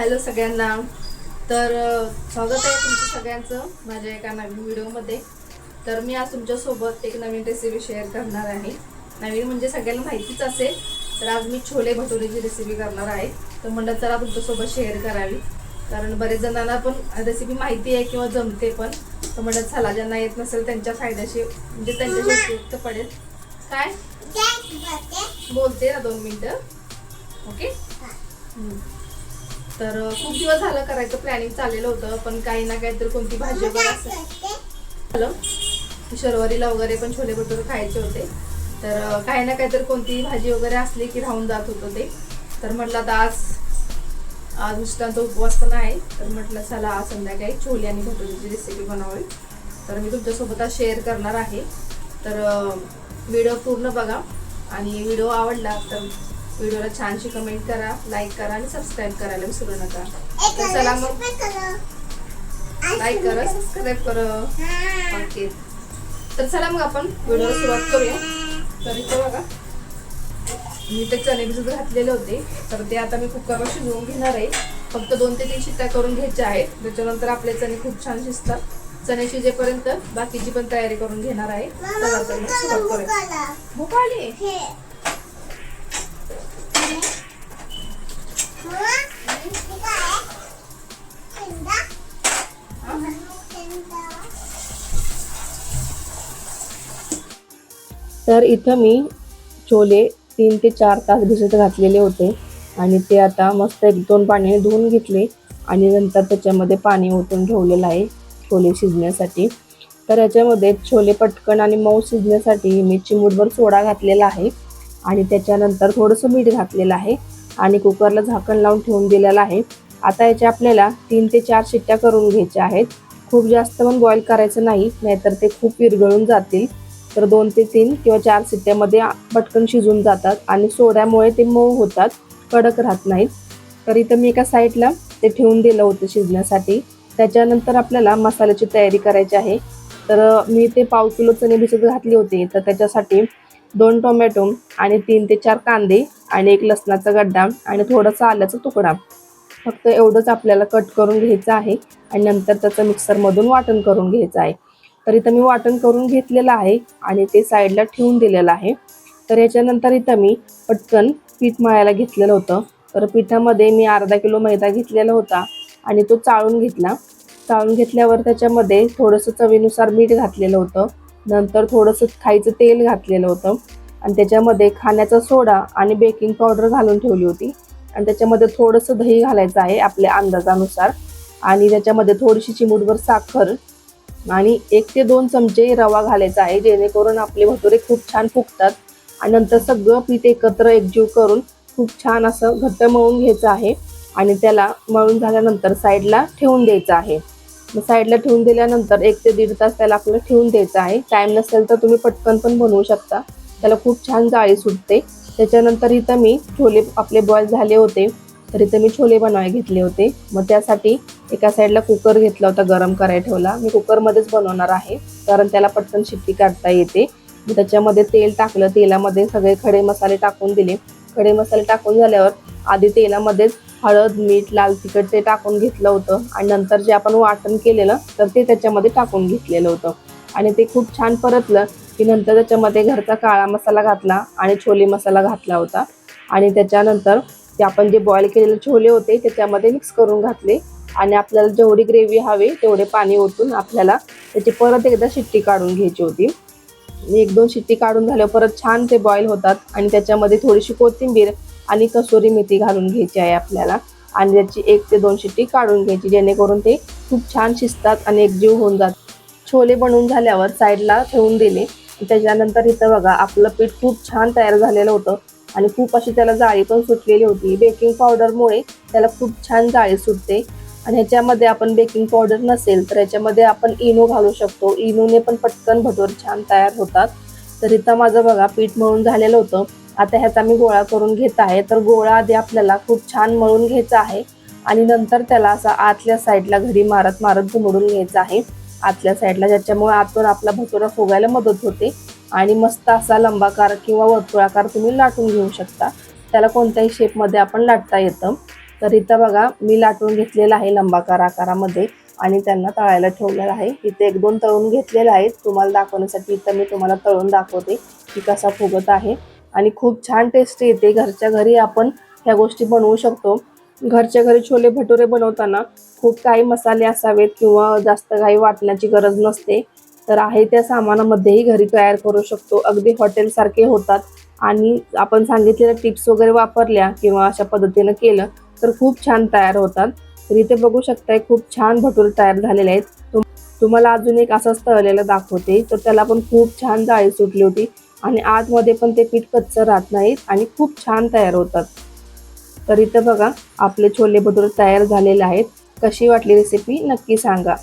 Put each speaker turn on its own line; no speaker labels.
Hello सगळ्यांना। तर स्वागत आहे तुमचं सगळ्यांचं माझ्या एका नवीन व्हिडिओमध्ये। तर मी आज तुमच्यासोबत एक नवीन रेसिपी शेअर करणार आहे। नवीन म्हणजे सगळ्यांना माहितीच असेल। तर आज मी छोले भटुरेची रेसिपी करणार आहे। तर म्हणलं चला तुमच्यासोबत शेअर करावी, कारण बरेच जणांना पण रेसिपी माहिती आहे किंवा जमते पण। तर म्हणलं चला ज्यांना येत नसेल त्यांच्या फायद्याशी म्हणजे त्यांच्याशी उपयुक्त पडेल। काय बोलते ना 2 मिनिटं, ओके। तर खूप दिवस झालं करायचं प्लॅनिंग चाललेलं होतं, पण काही ना काहीतरी कोणती भाजी वगैरे असेल शनिवारीला वगैरे पण छोले भटुरे खायचे होते। तर काही ना काहीतरी कोणती भाजी वगैरे असली की राहून जात होतं ते। तर म्हटलं आता आज मिस्टरांचा उपवास पण आहे, तर म्हटलं चला आज संध्याकाळी छोले आणि भटुरेची रेसिपी बनवावी। तर मी तुमच्यासोबत आज शेअर करणार आहे। तर व्हिडिओ पूर्ण बघा आणि व्हिडिओ आवडला तर व्हिडिओला छानशी कमेंट करा, लाईक करा आणि सबस्क्राईब करायला विसरू नका। तर चला मग लाईक करा, सबस्क्राईब करा, ओके। तर चला मग आपण व्हिडिओला सुरुवात करूया। तर इथे बघा मी ते चणे भिजत घातलेले होते, तर ते आता मी कुकरवर शिजवून घेणार आहे। फक्त 2 ते 3 शिट्ट्या करून घ्यायच्या आहेत, त्याच्यानंतर आपले चणे खूप छान शिजतात। चणे शिजेपर्यंत बाकीची पण तयारी करून घेणार आहे। चला तर मग सुरुवात करूया। भूक आली तर इथं मी छोले 3 ते 4 तास भिजत घातलेले होते आणि ते आता मस्त 1-2 पाण्याने धुवून घेतले आणि नंतर त्याच्यामध्ये पाणी ओतून ठेवलेलं आहे छोले शिजण्यासाठी। तर याच्यामध्ये छोले पटकन आणि मऊ शिजण्यासाठी मी चिमूटभर सोडा घातलेला आहे आणि त्याच्यानंतर थोडंसं मीठ घातलेलं आहे आणि कुकरला झाकण लावून ठेवून दिलेलं आहे। आता याचे आपल्याला 3 ते 4 शिट्ट्या करून घ्यायच्या आहेत। खूप जास्त पण बॉईल करायचं नाही, नाहीतर ते खूप विरघळून जातील। तर 2 ते 3 किंवा 4 शिट्ट्यामध्ये पटकन शिजून जातात आणि सोड्यामुळे ते मऊ होतात, कडक राहत नाहीत। तर इथं मी एका साईडला ते ठेवून दिलं होतं शिजण्यासाठी। त्याच्यानंतर आपल्याला मसाल्याची तयारी करायची आहे। तर मी ते 1/2 किलो चणे भिजत घातले होते, तर त्याच्यासाठी 2 टोमॅटो आणि 3 ते 4 कांदे आणि 1 लसणाचा गड्डा आणि थोडासा आल्याचा तुकडा, फक्त एवढंच आपल्याला कट करून घ्यायचं आहे आणि नंतर त्याचं मिक्सरमधून वाटण करून घ्यायचं आहे। तर इथं मी वाटण करून घेतलेलं आहे आणि ते साईडला ठेवून दिलेलं आहे। तर याच्यानंतर इथं मी पटकन पीठ मळायला घेतलेलं होतं। तर पिठामध्ये मी अर्धा किलो मैदा घेतलेला होता आणि तो चाळून घेतला। चाळून घेतल्यावर त्याच्यामध्ये थोडंसं चवीनुसार मीठ घातलेलं होतं, नंतर थोडंसं खायचं तेल घातलेलं होतं आणि त्याच्यामध्ये खाण्याचा सोडा आणि बेकिंग पावडर घालून ठेवली होती आणि त्याच्यामध्ये थोडंसं दही घालायचं आहे आपल्या अंदाजानुसार आणि त्याच्यामध्ये थोडीशी चिमूटभर साखर आणि 1 ते 2 चमचे रवा घालायचा आहे, जेणेकरून आपले भटुरे खूप छान फुगतात। आणि नंतर सगळं पीठ एकत्र एकजीव करून खूप छान असं घट्ट मळून घ्यायचं आहे आणि त्याला मळून झाल्यानंतर साईडला ठेवून द्यायचं आहे। मग साईडला ठेवून दिल्यानंतर 1 ते 1.5 तास त्याला आपल्याला ठेवून द्यायचं आहे। टाईम नसेल तर तुम्ही पटकन पण बनवू शकता, त्याला खूप छान जाळी सुटते। त्याच्यानंतर इथं मी छोले आपले बॉईल झाले होते, तर इथं मी छोले बनवायला घेतले होते। मग त्यासाठी एका साईडला कुकर घेतला होता, गरम करायला ठेवला। मी कुकरमध्येच बनवणार आहे, कारण त्याला पटकन शिट्टी काढता येते। मी त्याच्यामध्ये तेल टाकलं, तेलामध्ये सगळे खडे मसाले टाकून दिले। खडे मसाले टाकून झाल्यावर आधी तेलामध्येच हळद, मीठ, लाल तिखट ते टाकून घेतलं होतं आणि नंतर जे आपण वाटण केलेलं तर ते त्याच्यामध्ये टाकून घेतलेलं होतं आणि ते खूप छान परतलं की नंतर त्याच्यामध्ये घरचा काळा मसाला घातला आणि छोले मसाला घातला होता आणि त्याच्यानंतर ते आपण जे बॉईल केलेले छोले होते त्याच्यामध्ये मिक्स करून घातले आणि आपल्याला जेवढी ग्रेव्ही हवी तेवढे पाणी ओतून आपल्याला त्याची परत एकदा शिट्टी काढून घ्यायची होती। 1-2 शिट्टी काढून झाल्यावर परत छान ते बॉईल होतात आणि त्याच्यामध्ये थोडीशी कोथिंबीर आणि कसुरी मेथी घालून घ्यायची आहे आपल्याला आणि त्याची 1 ते 2 शिट्टी काढून घ्यायची, जेणेकरून ते खूप छान शिजतात आणि एकजीव होऊन जातात। छोले बनवून झाल्यावर साईडला ठेवून दिले। त्याच्यानंतर इथं बघा आपलं पीठ खूप छान तयार झालेलं होतं आणि खूप अशी त्याला जाळी पण सुटलेली होती। बेकिंग पावडरमुळे त्याला खूप छान जाळी सुटते आणि ह्याच्यामध्ये आपण बेकिंग पावडर नसेल तर याच्यामध्ये आपण इनो घालू शकतो। इनोने पण पटकन भटुरे छान तयार होतात। तर इथं माझं बघा पीठ मळून झालेलं होतं। आता ह्याचा मी गोळा करून घेत आहे। तर गोळा आधी आपल्याला खूप छान मळून घ्यायचा आहे आणि नंतर त्याला असा आतल्या साईडला घडी मारत मारत घुमडून घ्यायचा आहे आतल्या साईडला, ज्याच्यामुळे आतून आपला भटुरा फुगायला मदत होते आणि मस्त असा लंबाकार किंवा वर्तुळाकार तुम्ही लाटून घेऊ शकता। त्याला कोणत्याही शेपमध्ये आपण लाटता येतं। तर इथं बघा मी लाटून घेतलेलं आहे लंबाकार आकारामध्ये आणि त्यांना तळायला ठेवलेलं आहे. इथे 1-2 तळून घेतलेले आहेत. तुम्हाला दाखवण्यासाठी इथं मी तुम्हाला तळून दाखवते की कसा फुगत आहे आणि खूप छान टेस्टी येते. घरच्या घरी आपण ह्या गोष्टी बनवू शकतो. घरच्या घरी छोले भटुरे बनवताना खूप काही मसाले असावेत किंवा जास्त काही वाटण्याची गरज नसते. तर आहे त्या सामानामध्येही घरी तयार करू शकतो. अगदी हॉटेलसारखे होतात आणि आपण सांगितलेल्या टिप्स वगैरे वापरल्या किंवा अशा पद्धतीनं केलं तर खूप छान तयार होतात. तर इथे बघू शकताय खूप छान भटुरे तयार झालेले आहेत. तुम्हाला अजून एक असंच तळलेलं दाखवते. तर त्याला पण खूप छान जाळी सुटली होती आणि आतमध्ये पण ते पीठ कच्चं राहत नाहीत आणि खूप छान तयार होतात. तर इथं बघा आपले छोले भटुरे तयार झालेले आहेत. कशी वाटली रेसिपी नक्की सांगा.